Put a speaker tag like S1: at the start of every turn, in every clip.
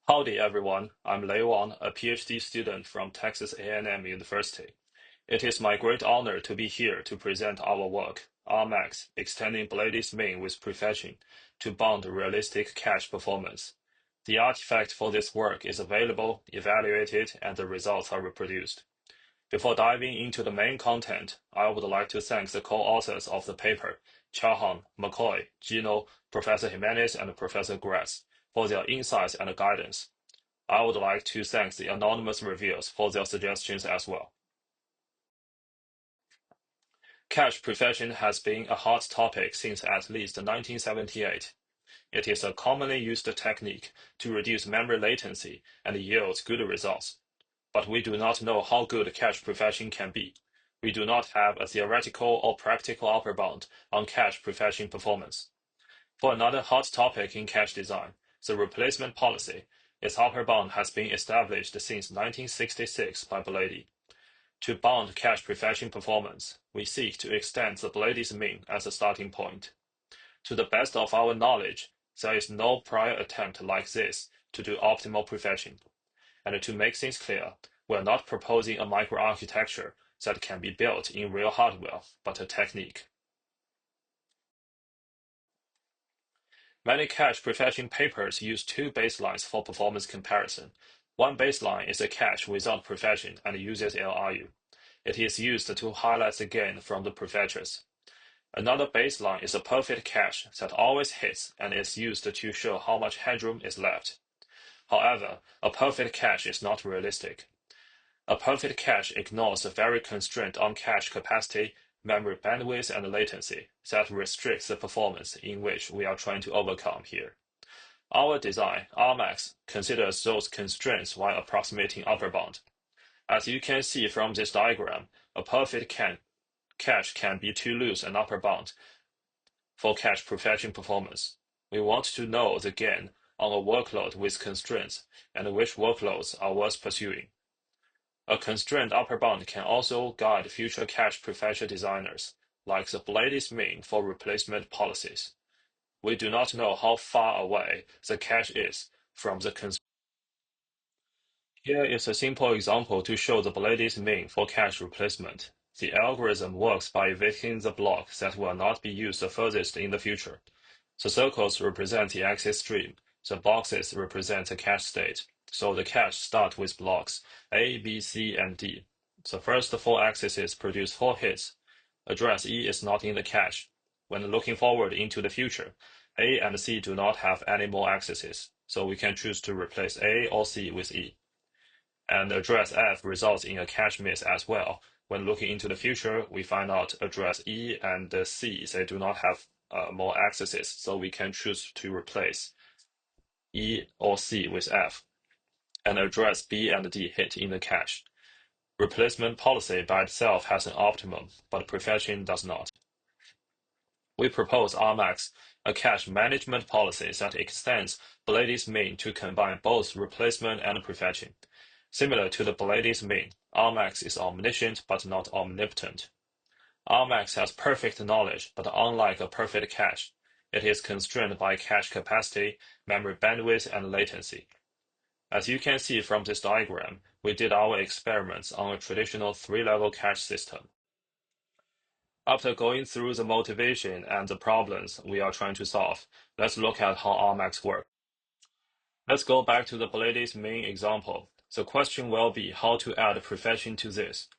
S1: Howdy everyone, I'm Lei Wang, a PhD student from Texas A&M University. It is my great honor to be here to present our work, RMAX, extending Bélády's mean with prefetching to bound realistic cache performance. The artifact for this work is available, evaluated, and the results are reproduced. Before diving into the main content, I would like to thank the co-authors of the paper, Chahan, McCoy, Gino, Professor Jimenez, and Professor Grass, for their insights and guidance. I would like to thank the anonymous reviewers for their suggestions as well. Cache prefetching has been a hot topic since at least 1978. It is a commonly used technique to reduce memory latency and yield good results. But we do not know how good cache prefetching can be. We do not have a theoretical or practical upper bound on cache prefetching performance. For another hot topic in cache design, the replacement policy, its upper bound has been established since 1966 by Bélády. To bound cache prefetching performance, we seek to extend the Bélády's mean as a starting point. To the best of our knowledge, there is no prior attempt like this to do optimal prefetching. And to make things clear, we are not proposing a microarchitecture that can be built in real hardware, but a technique. Many cache prefetching papers use two baselines for performance comparison. One baseline is a cache without prefetching and uses LRU. It is used to highlight the gain from the prefetchers. Another baseline is a perfect cache that always hits and is used to show how much headroom is left. However, a perfect cache is not realistic. A perfect cache ignores the very constraint on cache capacity, memory bandwidth, and latency that restricts the performance in which we are trying to overcome here. Our design, RMAX, considers those constraints while approximating upper bound. As you can see from this diagram, a perfect cache can be too loose an upper bound for cache prefetching performance. We want to know the gain on a workload with constraints and which workloads are worth pursuing. A constrained upper bound can also guide future cache prefetcher designers, like the Bélády's mean for replacement policies. We do not know how far away the cache is from the constraint. Here is a simple example to show the Bélády's mean for cache replacement. The algorithm works by evicting the block that will not be used the furthest in the future. The circles represent the access stream. The boxes represent the cache state. So the cache starts with blocks A, B, C, and D. The first four accesses produce 4 hits. Address E is not in the cache. When looking forward into the future, A and C do not have any more accesses, so we can choose to replace A or C with E. And address F results in a cache miss as well. When looking into the future, we find out address E and C, they do not have more accesses, so we can choose to replace E or C with F. And address B and D hit in the cache. Replacement policy by itself has an optimum, but prefetching does not. We propose RMAX, a cache management policy that extends Bélády's mean to combine both replacement and prefetching. Similar to the Bélády's mean, RMAX is omniscient but not omnipotent. RMAX has perfect knowledge, but unlike a perfect cache, it is constrained by cache capacity, memory bandwidth, and latency. As you can see from this diagram, we did our experiments on a traditional 3-level cache system. After going through the motivation and the problems we are trying to solve, let's look at how RMAX works. Let's go back to the Bélády's mean example. The question will be how to add prefetching to this.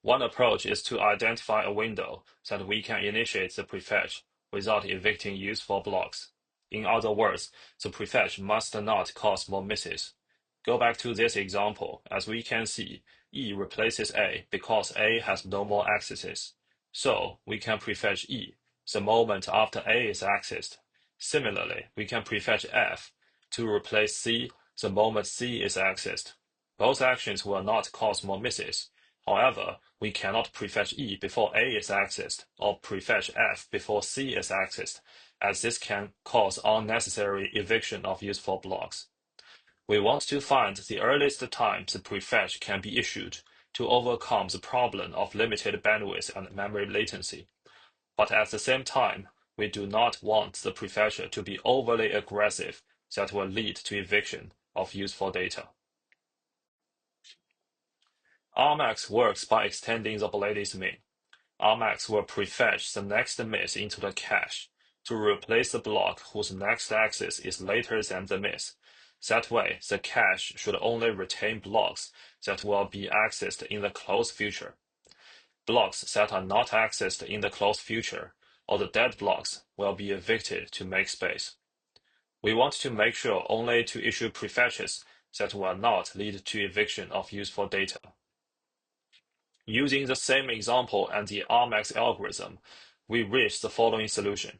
S1: One approach is to identify a window that we can initiate the prefetch without evicting useful blocks. In other words, the prefetch must not cause more misses. Go back to this example. As we can see, E replaces A because A has no more accesses. So we can prefetch E the moment after A is accessed. Similarly, we can prefetch F to replace C the moment C is accessed. Both actions will not cause more misses. However, we cannot prefetch E before A is accessed or prefetch F before C is accessed, as this can cause unnecessary eviction of useful blocks. We want to find the earliest time the prefetch can be issued to overcome the problem of limited bandwidth and memory latency. But at the same time, we do not want the prefetcher to be overly aggressive that will lead to eviction of useful data. Rmax works by extending the Bélády's mean. Rmax will prefetch the next miss into the cache to replace the block whose next access is later than the miss. That way, the cache should only retain blocks that will be accessed in the close future. Blocks that are not accessed in the close future, or the dead blocks, will be evicted to make space. We want to make sure only to issue prefetches that will not lead to eviction of useful data. Using the same example and the Rmax algorithm, we reach the following solution.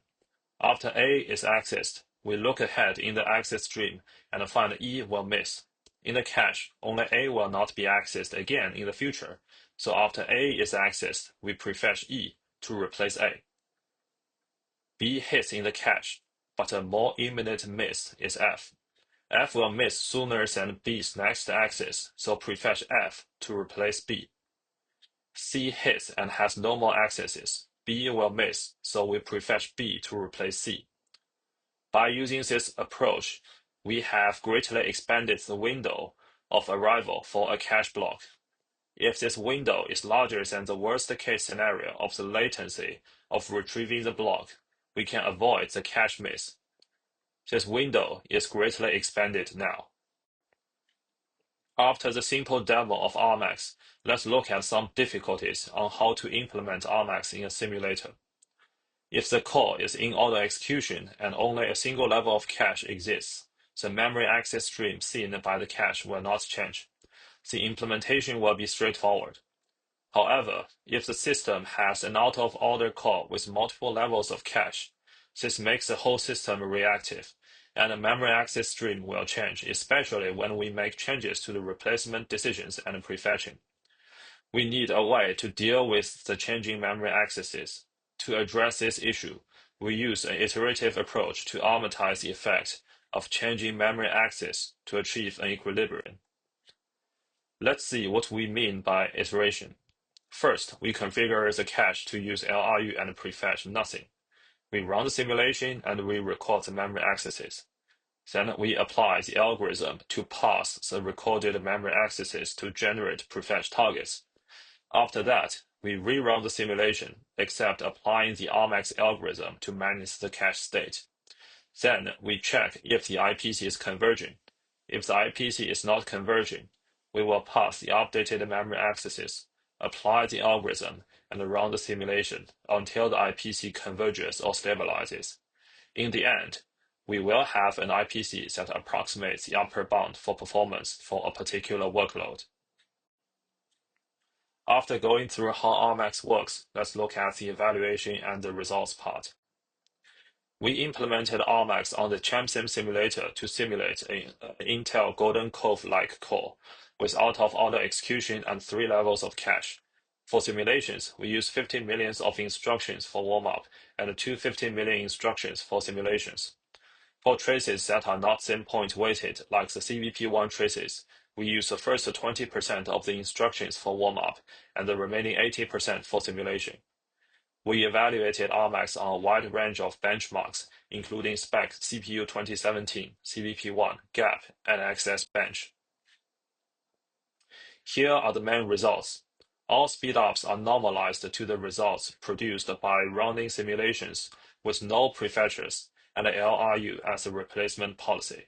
S1: After A is accessed, we look ahead in the access stream and find E will miss. In the cache, only A will not be accessed again in the future, so after A is accessed, we prefetch E to replace A. B hits in the cache, but a more imminent miss is F. F will miss sooner than B's next access, so prefetch F to replace B. C hits and has no more accesses. B will miss, so we prefetch B to replace C. By using this approach, we have greatly expanded the window of arrival for a cache block. If this window is larger than the worst-case scenario of the latency of retrieving the block, we can avoid the cache miss. This window is greatly expanded now. After the simple demo of Rmax, let's look at some difficulties on how to implement Rmax in a simulator. If the call is in-order execution and only a single level of cache exists, the memory access stream seen by the cache will not change. The implementation will be straightforward. However, if the system has an out-of-order call with multiple levels of cache, this makes the whole system reactive, and the memory access stream will change, especially when we make changes to the replacement decisions and prefetching. We need a way to deal with the changing memory accesses. To address this issue, we use an iterative approach to amortize the effect of changing memory access to achieve an equilibrium. Let's see what we mean by iteration. First, we configure the cache to use LRU and prefetch nothing. We run the simulation and we record the memory accesses. Then we apply the algorithm to parse the recorded memory accesses to generate prefetch targets. After that, we rerun the simulation, except applying the Rmax algorithm to manage the cache state. Then we check if the IPC is converging. If the IPC is not converging, we will pass the updated memory accesses, apply the algorithm, and run the simulation until the IPC converges or stabilizes. In the end, we will have an IPC that approximates the upper bound for performance for a particular workload. After going through how Rmax works, let's look at the evaluation and the results part. We implemented Rmax on the ChampSim simulator to simulate an Intel Golden Cove-like core with out-of-order execution and 3 levels of cache. For simulations, we use 50 million of instructions for warm-up and 250 million instructions for simulations. For traces that are not same-point weighted, like the CVP1 traces, we use the first 20% of the instructions for warm-up and the remaining 80% for simulation. We evaluated Rmax on a wide range of benchmarks, including SPEC CPU 2017, CVP1, GAP, and XS Bench. Here are the main results. All speedups are normalized to the results produced by running simulations with no prefetchers and LRU as a replacement policy.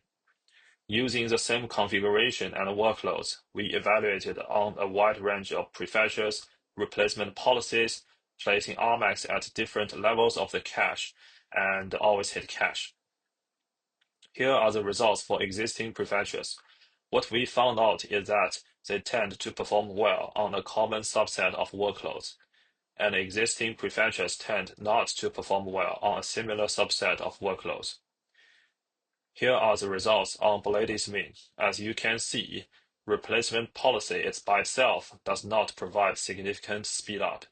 S1: Using the same configuration and workloads, we evaluated on a wide range of prefetchers, replacement policies, placing Rmax at different levels of the cache, and always hit cache. Here are the results for existing prefetchers. What we found out is that they tend to perform well on a common subset of workloads, and existing prefetchers tend not to perform well on a similar subset of workloads. Here are the results on Bélády's mean. As you can see, replacement policy is by itself does not provide significant speedup.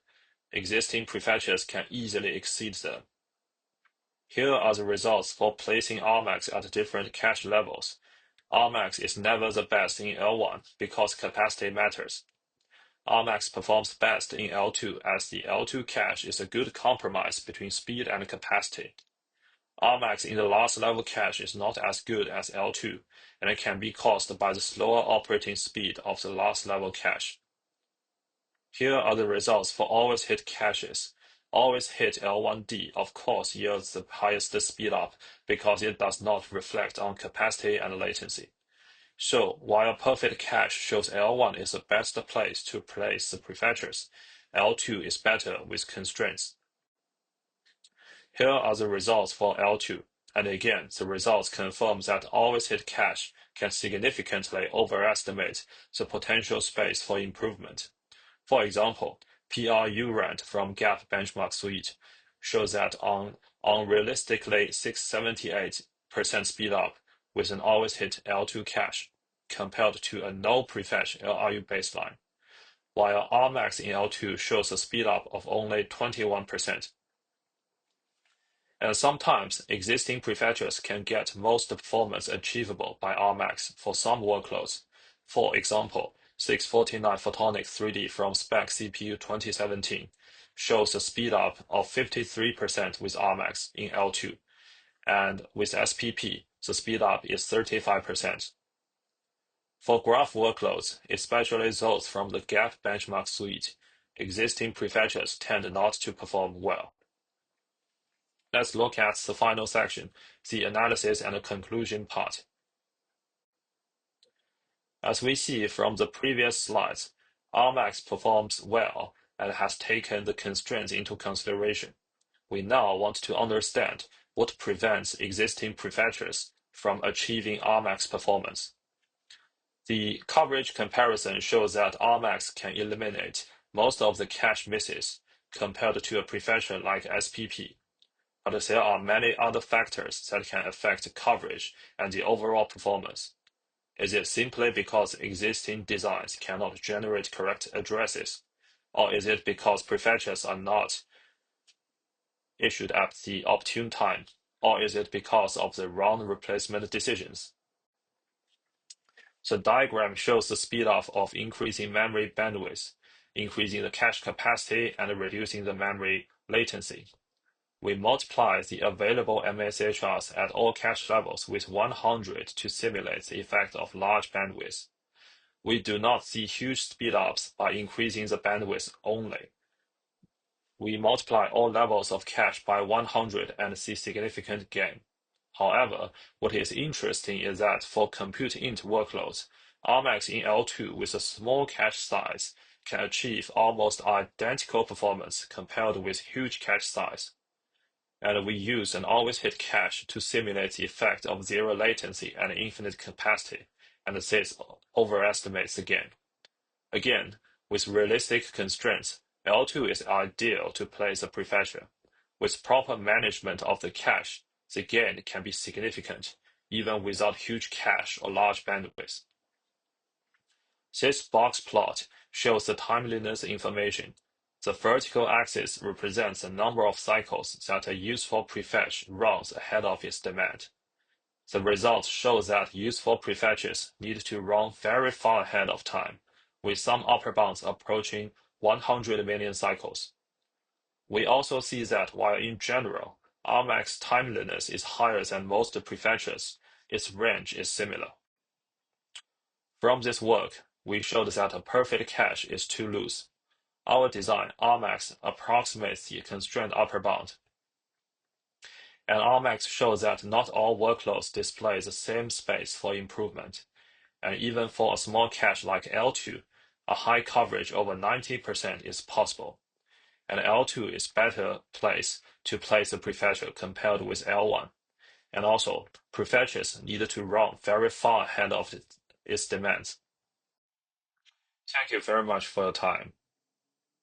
S1: Existing prefetchers can easily exceed them. Here are the results for placing Rmax at different cache levels. Rmax is never the best in L1 because capacity matters. Rmax performs best in L2 as the L2 cache is a good compromise between speed and capacity. Rmax in the last level cache is not as good as L2, and it can be caused by the slower operating speed of the last level cache. Here are the results for always hit caches. Always hit L1D of course yields the highest speedup because it does not reflect on capacity and latency. So, while perfect cache shows L1 is the best place to place the prefetchers, L2 is better with constraints. Here are the results for L2, and again, the results confirm that always hit cache can significantly overestimate the potential space for improvement. For example, PRU rent from Gap benchmark suite shows that on realistically 678% speedup with an always hit L2 cache compared to a no prefetch LRU baseline, while Rmax in L2 shows a speedup of only 21%. And sometimes existing prefetchers can get most performance achievable by Rmax for some workloads. For example, 649 Photonic 3D from Spec CPU 2017 shows a speedup of 53% with Rmax in L2, and with SPP, the speedup is 35%. For graph workloads, especially those from the Gap benchmark suite, existing prefetchers tend not to perform well. Let's look at the final section, the analysis and conclusion part. As we see from the previous slides, Rmax performs well and has taken the constraints into consideration. We now want to understand what prevents existing prefetchers from achieving Rmax performance. The coverage comparison shows that Rmax can eliminate most of the cache misses compared to a prefetcher like SPP. But there are many other factors that can affect coverage and the overall performance. Is it simply because existing designs cannot generate correct addresses? Or is it because prefetchers are not issued at the opportune time? Or is it because of the wrong replacement decisions? The diagram shows the speedup of increasing memory bandwidth, increasing the cache capacity, and reducing the memory latency. We multiply the available MSHRs at all cache levels with 100 to simulate the effect of large bandwidth. We do not see huge speedups by increasing the bandwidth only. We multiply all levels of cache by 100 and see significant gain. However, what is interesting is that for compute-int workloads, Rmax in L2 with a small cache size can achieve almost identical performance compared with huge cache size. And we use an always hit cache to simulate the effect of zero latency and infinite capacity, and this overestimates the gain. Again, with realistic constraints, L2 is ideal to place a prefetcher. With proper management of the cache, the gain can be significant, even without huge cache or large bandwidth. This box plot shows the timeliness information. The vertical axis represents the number of cycles that a useful prefetch runs ahead of its demand. The result shows that useful prefetches need to run very far ahead of time, with some upper bounds approaching 100 million cycles. We also see that while in general, Rmax timeliness is higher than most prefetches, its range is similar. From this work, we showed that a perfect cache is too loose. Our design, Rmax, approximates the constrained upper bound. And Rmax shows that not all workloads display the same space for improvement. And even for a small cache like L2, a high coverage over 90% is possible. And L2 is better place to place a prefetcher compared with L1. And also, prefetches need to run very far ahead of its demands. Thank you very much for your time.